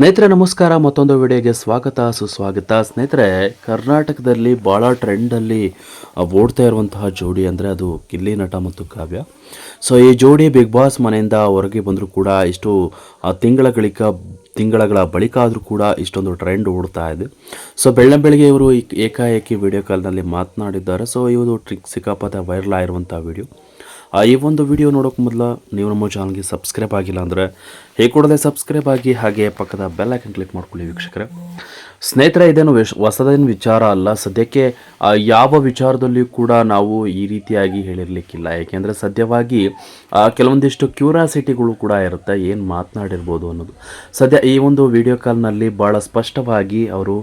ಸ್ನೇಹಿತರೆ ನಮಸ್ಕಾರ. ಮತ್ತೊಂದು ವಿಡಿಯೋಗೆ ಸ್ವಾಗತ ಸುಸ್ವಾಗತ. ಸ್ನೇಹಿತರೆ, ಕರ್ನಾಟಕದಲ್ಲಿ ಭಾಳ ಟ್ರೆಂಡಲ್ಲಿ ಓಡ್ತಾ ಇರುವಂತಹ ಜೋಡಿ ಅಂದರೆ ಅದು ಗಿಲ್ಲಿ ನಟ ಮತ್ತು ಕಾವ್ಯ. ಸೊ ಈ ಜೋಡಿ ಬಿಗ್ ಬಾಸ್ ಮನೆಯಿಂದ ಹೊರಗೆ ಬಂದರೂ ಕೂಡ ಇಷ್ಟು ತಿಂಗಳ ಬಳಿಕ ಆದರೂ ಕೂಡ ಇಷ್ಟೊಂದು ಟ್ರೆಂಡ್ ಓಡ್ತಾ ಇದೆ. ಸೊ ಬೆಳಗ್ಗೆ ಇವರು ಏಕಾಏಕಿ ವಿಡಿಯೋ ಕಾಲ್ನಲ್ಲಿ ಮಾತನಾಡಿದ್ದಾರೆ. ಸೊ ಇದು ಸಿಕ್ಕಾಪಟ್ಟೆ ವೈರಲ್ ಆಗಿರುವಂಥ ವಿಡಿಯೋ. ಈ ಒಂದು ವಿಡಿಯೋ ನೋಡೋಕೆ ಮೊದಲು ನೀವು ನಮ್ಮ ಚಾನಲ್ಗೆ ಸಬ್ಸ್ಕ್ರೈಬ್ ಆಗಿಲ್ಲ ಅಂದರೆ ಕೂಡಲೇ ಸಬ್ಸ್ಕ್ರೈಬ್ ಆಗಿ, ಹಾಗೆ ಪಕ್ಕದ ಬೆಲ್ ಐಕನ್ ಕ್ಲಿಕ್ ಮಾಡ್ಕೊಳ್ಳಿ ವೀಕ್ಷಕರೇ. ಸ್ನೇಹಿತರೆ, ಇದೇನು ಹೊಸದೇನು ವಿಚಾರ ಅಲ್ಲ. ಸದ್ಯಕ್ಕೆ ಯಾವ ವಿಚಾರದಲ್ಲಿಯೂ ಕೂಡ ನಾವು ಈ ರೀತಿಯಾಗಿ ಹೇಳಿರಲಿಕ್ಕಿಲ್ಲ. ಏಕೆಂದರೆ ಸದ್ಯವಾಗಿ ಕೆಲವೊಂದಿಷ್ಟು ಕ್ಯೂರಿಯಾಸಿಟಿಗಳು ಕೂಡ ಇರುತ್ತೆ, ಏನು ಮಾತನಾಡಿರ್ಬೋದು ಅನ್ನೋದು. ಸದ್ಯ ಈ ಒಂದು ವಿಡಿಯೋ ಕಾಲ್ನಲ್ಲಿ ಭಾಳ ಸ್ಪಷ್ಟವಾಗಿ ಅವರು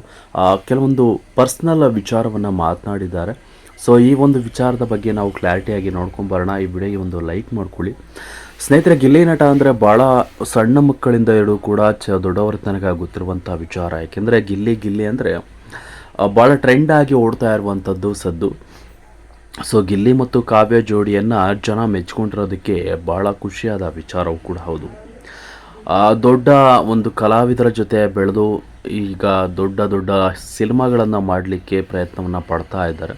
ಕೆಲವೊಂದು ಪರ್ಸ್ನಲ್ ವಿಚಾರವನ್ನು ಮಾತನಾಡಿದ್ದಾರೆ. ಸೊ ಈ ಒಂದು ವಿಚಾರದ ಬಗ್ಗೆ ನಾವು ಕ್ಲಾರಿಟಿಯಾಗಿ ನೋಡ್ಕೊಂಬರೋಣ. ಈ ವಿಡಿಯೋಗೆ ಒಂದು ಲೈಕ್ ಮಾಡ್ಕೊಳ್ಳಿ. ಸ್ನೇಹಿತರೆ, ಗಿಲ್ಲಿ ನಟ ಅಂದರೆ ಭಾಳ ಸಣ್ಣ ಮಕ್ಕಳಿಂದ ಹಿಡಿದು ಕೂಡ ದೊಡ್ಡವರ ತನಕ ಗೊತ್ತಿರುವಂಥ ವಿಚಾರ. ಯಾಕೆಂದರೆ ಗಿಲ್ಲಿ ಅಂದರೆ ಭಾಳ ಟ್ರೆಂಡಾಗಿ ಓಡ್ತಾ ಇರುವಂಥದ್ದು ಸದ್ದು. ಸೊ ಗಿಲ್ಲಿ ಮತ್ತು ಕಾವ್ಯ ಜೋಡಿಯನ್ನು ಜನ ಮೆಚ್ಕೊಂಡಿರೋದಕ್ಕೆ ಭಾಳ ಖುಷಿಯಾದ ವಿಚಾರವೂ ಕೂಡ ಹೌದು. ದೊಡ್ಡ ಒಂದು ಕಲಾವಿದರ ಜೊತೆ ಬೆಳೆದು ಈಗ ದೊಡ್ಡ ಸಿನಿಮಾಗಳನ್ನು ಮಾಡಲಿಕ್ಕೆ ಪ್ರಯತ್ನವನ್ನು ಪಡ್ತಾ ಇದ್ದಾರೆ.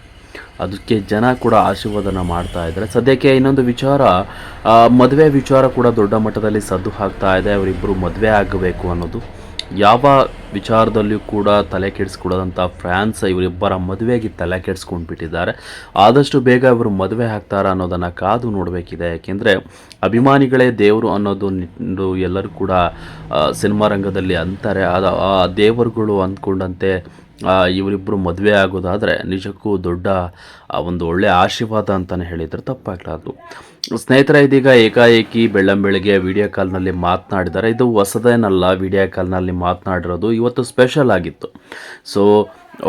ಅದಕ್ಕೆ ಜನ ಕೂಡ ಆಶೀರ್ವಾದನ ಮಾಡ್ತಾ ಇದ್ದಾರೆ. ಸದ್ಯಕ್ಕೆ ಇನ್ನೊಂದು ವಿಚಾರ, ಮದುವೆ ವಿಚಾರ ಕೂಡ ದೊಡ್ಡ ಮಟ್ಟದಲ್ಲಿ ಸದ್ದು ಹಾಕ್ತಾ ಇದೆ. ಅವರಿಬ್ಬರು ಮದುವೆ ಆಗಬೇಕು ಅನ್ನೋದು ಯಾವ ವಿಚಾರದಲ್ಲಿಯೂ ಕೂಡ ತಲೆ ಕೆಡಿಸ್ಕೊಡೋದಂಥ ಫ್ಯಾನ್ಸ್ ಇವರಿಬ್ಬರ ಮದುವೆಗೆ ತಲೆ ಕೆಡಿಸ್ಕೊಂಡು ಬಿಟ್ಟಿದ್ದಾರೆ. ಆದಷ್ಟು ಬೇಗ ಇವರು ಮದುವೆ ಆಗ್ತಾರಾ ಅನ್ನೋದನ್ನು ಕಾದು ನೋಡಬೇಕಿದೆ. ಯಾಕೆಂದರೆ ಅಭಿಮಾನಿಗಳೇ ದೇವರು ಅನ್ನೋದು ಎಲ್ಲರೂ ಕೂಡ ಸಿನಿಮಾ ರಂಗದಲ್ಲಿ ಅಂತಾರೆ. ಆ ದೇವರುಗಳು ಅಂದ್ಕೊಂಡಂತೆ ಇವರಿಬ್ಬರು ಮದುವೆ ಆಗೋದಾದರೆ ನಿಜಕ್ಕೂ ದೊಡ್ಡ ಒಂದು ಒಳ್ಳೆಯ ಆಶೀರ್ವಾದ ಅಂತಲೇ ಹೇಳಿದರೆ ತಪ್ಪಾಗಲಾರ್ದು. ಸ್ನೇಹಿತರೆ, ಇದೀಗ ಏಕಾಏಕಿ ಬೆಳ್ಳಂಬೆಳಗ್ಗೆ ವಿಡಿಯೋ ಕಾಲ್ನಲ್ಲಿ ಮಾತನಾಡಿದ್ದಾರೆ. ಇದು ಹೊಸದೇನಲ್ಲ, ವಿಡಿಯೋ ಕಾಲ್ನಲ್ಲಿ ಮಾತನಾಡಿರೋದು ಇವತ್ತು ಸ್ಪೆಷಲ್ ಆಗಿತ್ತು. ಸೊ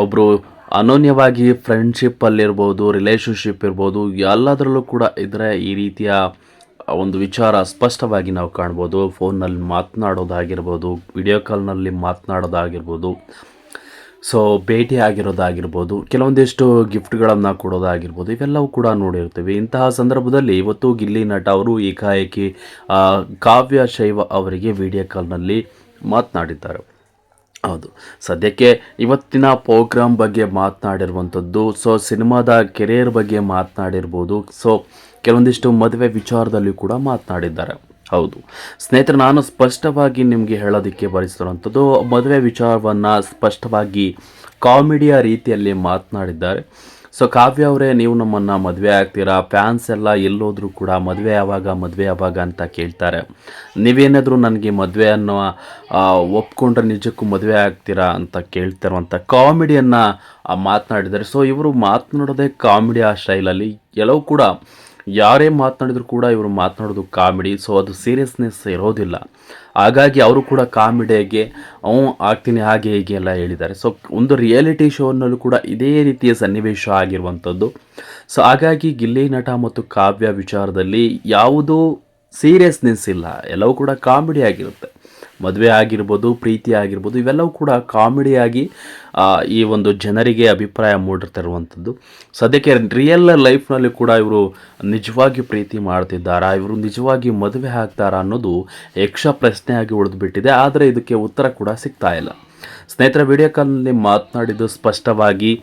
ಒಬ್ಬರು ಅನನ್ಯವಾಗಿ ಫ್ರೆಂಡ್ಶಿಪ್ಪಲ್ಲಿರ್ಬೋದು, ರಿಲೇಷನ್ಶಿಪ್ ಇರ್ಬೋದು, ಎಲ್ಲದರಲ್ಲೂ ಕೂಡ ಇದ್ದರೆ ಈ ರೀತಿಯ ಒಂದು ವಿಚಾರ ಸ್ಪಷ್ಟವಾಗಿ ನಾವು ಕಾಣ್ಬೋದು. ಫೋನ್ನಲ್ಲಿ ಮಾತನಾಡೋದಾಗಿರ್ಬೋದು, ವಿಡಿಯೋ ಕಾಲ್ನಲ್ಲಿ ಮಾತನಾಡೋದಾಗಿರ್ಬೋದು, ಸೊ ಭೇಟಿ ಆಗಿರೋದಾಗಿರ್ಬೋದು, ಕೆಲವೊಂದಿಷ್ಟು ಗಿಫ್ಟ್ಗಳನ್ನು ಕೊಡೋದಾಗಿರ್ಬೋದು, ಇವೆಲ್ಲವೂ ಕೂಡ ನೋಡಿರ್ತೀವಿ. ಇಂತಹ ಸಂದರ್ಭದಲ್ಲಿ ಇವತ್ತು ಗಿಲ್ಲಿ ನಟ ಅವರು ಏಕಾಏಕಿ ಕಾವ್ಯ ಶೈವ ಅವರಿಗೆ ವಿಡಿಯೋ ಕಾಲ್ನಲ್ಲಿ ಮಾತನಾಡಿದ್ದಾರೆ. ಹೌದು, ಸದ್ಯಕ್ಕೆ ಇವತ್ತಿನ ಪ್ರೋಗ್ರಾಮ್ ಬಗ್ಗೆ ಮಾತನಾಡಿರುವಂಥದ್ದು. ಸೊ ಸಿನಿಮಾದ ಕೆರಿಯರ್ ಬಗ್ಗೆ ಮಾತನಾಡಿರ್ಬೋದು. ಸೊ ಕೆಲವೊಂದಿಷ್ಟು ಮದುವೆ ವಿಚಾರದಲ್ಲಿ ಕೂಡ ಮಾತನಾಡಿದ್ದಾರೆ. ಹೌದು ಸ್ನೇಹಿತರೆ, ನಾನು ಸ್ಪಷ್ಟವಾಗಿ ನಿಮಗೆ ಹೇಳೋದಕ್ಕೆ ಬಯಸಿರುವಂಥದ್ದು, ಮದುವೆ ವಿಚಾರವನ್ನು ಸ್ಪಷ್ಟವಾಗಿ ಕಾಮಿಡಿಯ ರೀತಿಯಲ್ಲಿ ಮಾತನಾಡಿದ್ದಾರೆ. ಸೊ ಕಾವ್ಯ ಅವರೇ, ನೀವು ನಮ್ಮನ್ನು ಮದುವೆ ಆಗ್ತೀರಾ? ಫ್ಯಾನ್ಸ್ ಎಲ್ಲ ಎಲ್ಲೋದ್ರೂ ಕೂಡ ಮದುವೆ ಯಾವಾಗ ಅಂತ ಕೇಳ್ತಾರೆ. ನೀವೇನಾದರೂ ನನಗೆ ಮದುವೆ ಅನ್ನೋ ಒಪ್ಕೊಂಡ್ರೆ ನಿಜಕ್ಕೂ ಮದುವೆ ಆಗ್ತೀರಾ ಅಂತ ಕೇಳ್ತಿರುವಂಥ ಕಾಮಿಡಿಯನ್ನು ಮಾತನಾಡಿದ್ದಾರೆ. ಸೊ ಇವರು ಮಾತನಾಡೋದೇ ಕಾಮಿಡಿಯ ಸ್ಟೈಲಲ್ಲಿ. ಎಲ್ಲವೂ ಕೂಡ ಯಾರೇ ಮಾತನಾಡಿದ್ರು ಕೂಡ ಇವರು ಮಾತನಾಡೋದು ಕಾಮಿಡಿ. ಸೊ ಅದು ಸೀರಿಯಸ್ನೆಸ್ ಇರೋದಿಲ್ಲ. ಹಾಗಾಗಿ ಅವರು ಕೂಡ ಕಾಮಿಡಿಯಾಗೆ ಆಗ್ತೀನಿ ಹಾಗೆ ಹೀಗೆ ಎಲ್ಲ ಹೇಳಿದ್ದಾರೆ. ಸೊ ಒಂದು ರಿಯಾಲಿಟಿ ಶೋನಲ್ಲೂ ಕೂಡ ಇದೇ ರೀತಿಯ ಸನ್ನಿವೇಶ ಆಗಿರುವಂಥದ್ದು. ಸೊ ಹಾಗಾಗಿ ಗಿಲ್ಲಿ ನಟ ಮತ್ತು ಕಾವ್ಯ ವಿಚಾರದಲ್ಲಿ ಯಾವುದೂ ಸೀರಿಯಸ್ನೆಸ್ ಇಲ್ಲ, ಎಲ್ಲವೂ ಕೂಡ ಕಾಮಿಡಿ ಆಗಿರುತ್ತೆ. ಮದುವೆ ಆಗಿರ್ಬೋದು, ಪ್ರೀತಿ ಆಗಿರ್ಬೋದು, ಇವೆಲ್ಲವೂ ಕೂಡ ಕಾಮಿಡಿಯಾಗಿ ಈ ಒಂದು ಜನರಿಗೆ ಅಭಿಪ್ರಾಯ ಮೂಡಿರ್ತಿರುವಂಥದ್ದು. ಸದ್ಯಕ್ಕೆ ರಿಯಲ್ ಲೈಫ್ನಲ್ಲಿ ಕೂಡ ಇವರು ನಿಜವಾಗಿ ಪ್ರೀತಿ ಮಾಡ್ತಿದ್ದಾರಾ, ಇವರು ನಿಜವಾಗಿ ಮದುವೆ ಆಗ್ತಾರಾ ಅನ್ನೋದು ಯಕ್ಷ ಪ್ರಶ್ನೆಯಾಗಿ ಉಳಿದುಬಿಟ್ಟಿದೆ. ಆದರೆ ಇದಕ್ಕೆ ಉತ್ತರ ಕೂಡ ಸಿಗ್ತಾ ಇಲ್ಲ. ಸ್ನೇಹಿತರ, ವಿಡಿಯೋ ಕಾಲ್ನಲ್ಲಿ ಮಾತನಾಡಿದ್ದು ಸ್ಪಷ್ಟವಾಗಿ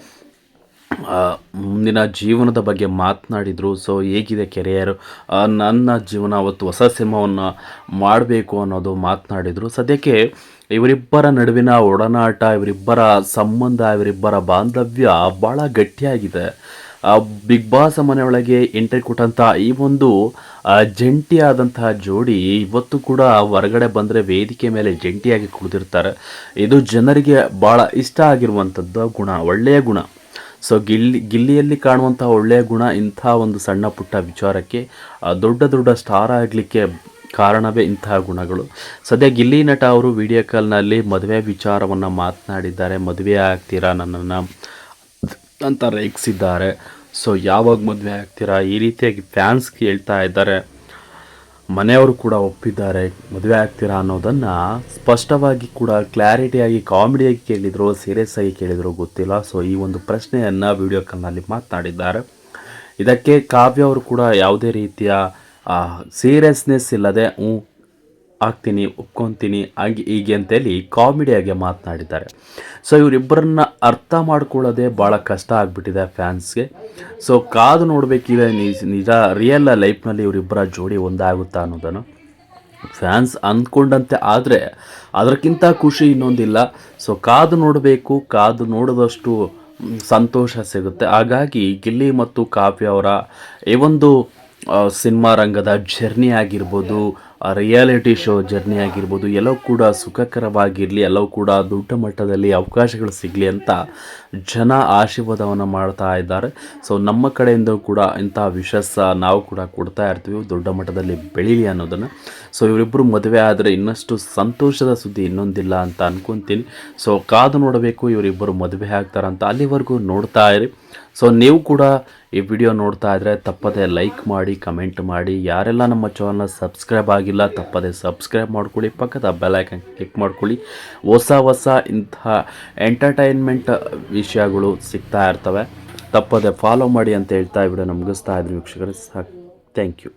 ಮುಂದಿನ ಜೀವನದ ಬಗ್ಗೆ ಮಾತನಾಡಿದರು. ಸೊ ಹೇಗಿದೆ ಕೆರಿಯರ್, ನನ್ನ ಜೀವನ ಅವತ್ತು ಹೊಸ ಸಿನಿಮಾವನ್ನು ಮಾಡಬೇಕು ಅನ್ನೋದು ಮಾತನಾಡಿದರು. ಸದ್ಯಕ್ಕೆ ಇವರಿಬ್ಬರ ನಡುವಿನ ಒಡನಾಟ, ಇವರಿಬ್ಬರ ಸಂಬಂಧ, ಇವರಿಬ್ಬರ ಬಾಂಧವ್ಯ ಭಾಳ ಗಟ್ಟಿಯಾಗಿದೆ. ಬಿಗ್ ಬಾಸ್ ಮನೆಯೊಳಗೆ ಎಂಟ್ರಿ ಕೊಟ್ಟಂಥ ಈ ಒಂದು ಜಂಟಿಯಾದಂತಹ ಜೋಡಿ ಇವತ್ತು ಕೂಡ ಹೊರಗಡೆ ಬಂದರೆ ವೇದಿಕೆ ಮೇಲೆ ಜಂಟಿಯಾಗಿ ಕುಳಿತಿರ್ತಾರೆ. ಇದು ಜನರಿಗೆ ಭಾಳ ಇಷ್ಟ ಆಗಿರುವಂಥದ್ದು ಗುಣ, ಒಳ್ಳೆಯ ಗುಣ. ಸೊ ಗಿಲ್ಲಿಯಲ್ಲಿ ಕಾಣುವಂಥ ಒಳ್ಳೆಯ ಗುಣ ಇಂಥ ಒಂದು ಸಣ್ಣ ಪುಟ್ಟ ವಿಚಾರಕ್ಕೆ ದೊಡ್ಡ ಸ್ಟಾರ್ ಆಗಲಿಕ್ಕೆ ಕಾರಣವೇ ಇಂತಹ ಗುಣಗಳು. ಸದ್ಯ ಗಿಲ್ಲಿ ನಟ ಅವರು ವಿಡಿಯೋ ಕಾಲ್ನಲ್ಲಿ ಮದುವೆ ವಿಚಾರವನ್ನು ಮಾತನಾಡಿದ್ದಾರೆ. ಮದುವೆ ಆಗ್ತೀರಾ ನನ್ನನ್ನು ಅಂತ ರೇಗಿಸಿದ್ದಾರೆ. ಸೊ ಯಾವಾಗ ಮದುವೆ ಆಗ್ತೀರಾ ಈ ರೀತಿಯಾಗಿ ಫ್ಯಾನ್ಸ್ ಕೇಳ್ತಾ ಇದ್ದಾರೆ. ಮನೆಯವರು ಕೂಡ ಒಪ್ಪಿದ್ದಾರೆ, ಮದುವೆ ಆಗ್ತೀರಾ ಅನ್ನೋದನ್ನು ಸ್ಪಷ್ಟವಾಗಿ ಕೂಡ ಕ್ಲಾರಿಟಿಯಾಗಿ ಕಾಮಿಡಿಯಾಗಿ ಕೇಳಿದ್ರು, ಸೀರಿಯಸ್ ಆಗಿ ಕೇಳಿದ್ರು ಗೊತ್ತಿಲ್ಲ. ಸೊ ಈ ಒಂದು ಪ್ರಶ್ನೆಯನ್ನು ವಿಡಿಯೋ ಕಾಲ್ನಲ್ಲಿ ಮಾತನಾಡಿದ್ದಾರೆ. ಇದಕ್ಕೆ ಕಾವ್ಯ ಅವರು ಕೂಡ ಯಾವುದೇ ರೀತಿಯ ಸೀರಿಯಸ್ನೆಸ್ ಇಲ್ಲದೆ ಆಗ್ತೀನಿ, ಒಪ್ಕೊತೀನಿ ಹಂಗೆ ಹೀಗೆ ಅಂತೇಳಿ ಕಾಮಿಡಿಯಾಗಿ ಮಾತನಾಡಿದ್ದಾರೆ. ಸೊ ಇವರಿಬ್ಬರನ್ನ ಅರ್ಥ ಮಾಡ್ಕೊಳ್ಳೋದೇ ಭಾಳ ಕಷ್ಟ ಆಗಿಬಿಟ್ಟಿದೆ ಫ್ಯಾನ್ಸ್ಗೆ. ಸೊ ಕಾದು ನೋಡಬೇಕಿದೆ ನಿಜ ರಿಯಲ್ ಲೈಫ್ನಲ್ಲಿ ಇವರಿಬ್ಬರ ಜೋಡಿ ಒಂದಾಗುತ್ತಾ ಅನ್ನೋದನ್ನು. ಫ್ಯಾನ್ಸ್ ಅಂದ್ಕೊಂಡಂತೆ ಆದರೆ ಅದಕ್ಕಿಂತ ಖುಷಿ ಇನ್ನೊಂದಿಲ್ಲ. ಸೊ ಕಾದು ನೋಡಬೇಕು, ಕಾದು ನೋಡಿದಷ್ಟು ಸಂತೋಷ ಸಿಗುತ್ತೆ. ಹಾಗಾಗಿ ಗಿಲ್ಲಿ ಮತ್ತು ಕಾವ್ಯ ಅವರ ಈ ಒಂದು ಸಿನಿಮಾ ರಂಗದ ಜರ್ನಿ ಆಗಿರ್ಬೋದು, ರಿಯಾಲಿಟಿ ಶೋ ಜರ್ನಿ ಆಗಿರ್ಬೋದು, ಎಲ್ಲವೂ ಕೂಡ ಸುಖಕರವಾಗಿರಲಿ, ಎಲ್ಲವೂ ಕೂಡ ದೊಡ್ಡ ಮಟ್ಟದಲ್ಲಿ ಅವಕಾಶಗಳು ಸಿಗಲಿ ಅಂತ ಜನ ಆಶೀರ್ವಾದವನ್ನು ಮಾಡ್ತಾ ಇದ್ದಾರೆ. ಸೊ ನಮ್ಮ ಕಡೆಯಿಂದ ಕೂಡ ಇಂಥ ವಿಶ್ವಾಸ ನಾವು ಕೂಡ ಕೊಡ್ತಾ ಇರ್ತೀವಿ, ದೊಡ್ಡ ಮಟ್ಟದಲ್ಲಿ ಬೆಳೀಲಿ ಅನ್ನೋದನ್ನು. ಸೊ ಇವರಿಬ್ಬರು ಮದುವೆ ಆದರೆ ಇನ್ನಷ್ಟು ಸಂತೋಷದ ಸುದ್ದಿ ಇನ್ನೊಂದಿಲ್ಲ ಅಂತ ಅನ್ಕೊತೀನಿ. ಸೊ ಕಾದು ನೋಡಬೇಕು ಇವರಿಬ್ಬರು ಮದುವೆ ಆಗ್ತಾರಂತ. ಅಲ್ಲಿವರೆಗೂ ನೋಡ್ತಾ ಇರಿ. ಸೊ ನೀವು ಕೂಡ ಈ ವಿಡಿಯೋ ನೋಡ್ತಾ ಇದ್ದರೆ ತಪ್ಪದೆ ಲೈಕ್ ಮಾಡಿ, ಕಮೆಂಟ್ ಮಾಡಿ. ಯಾರೆಲ್ಲ ನಮ್ಮ ಚಾನಲ್ನ ಸಬ್ಸ್ಕ್ರೈಬ್ ಆಗಿಲ್ಲ ತಪ್ಪದೆ ಸಬ್ಸ್ಕ್ರೈಬ್ ಮಾಡ್ಕೊಳ್ಳಿ, ಪಕ್ಕದ ಬೆಲ್ ಐಕನ್ ಕ್ಲಿಕ್ ಮಾಡ್ಕೊಳ್ಳಿ. ಹೊಸ ಇಂತಹ ಎಂಟರ್ಟೈನ್ಮೆಂಟ್ ವಿಷಯಗಳು ಸಿಗ್ತಾ ಇರ್ತವೆ, ತಪ್ಪದೆ ಫಾಲೋ ಮಾಡಿ ಅಂತ ಹೇಳ್ತಾ ವಿಡಿಯೋನ ಮುಗಿಸ್ತಾ ಇದ್ದೀನಿ ವೀಕ್ಷಕರೇ. Thank you.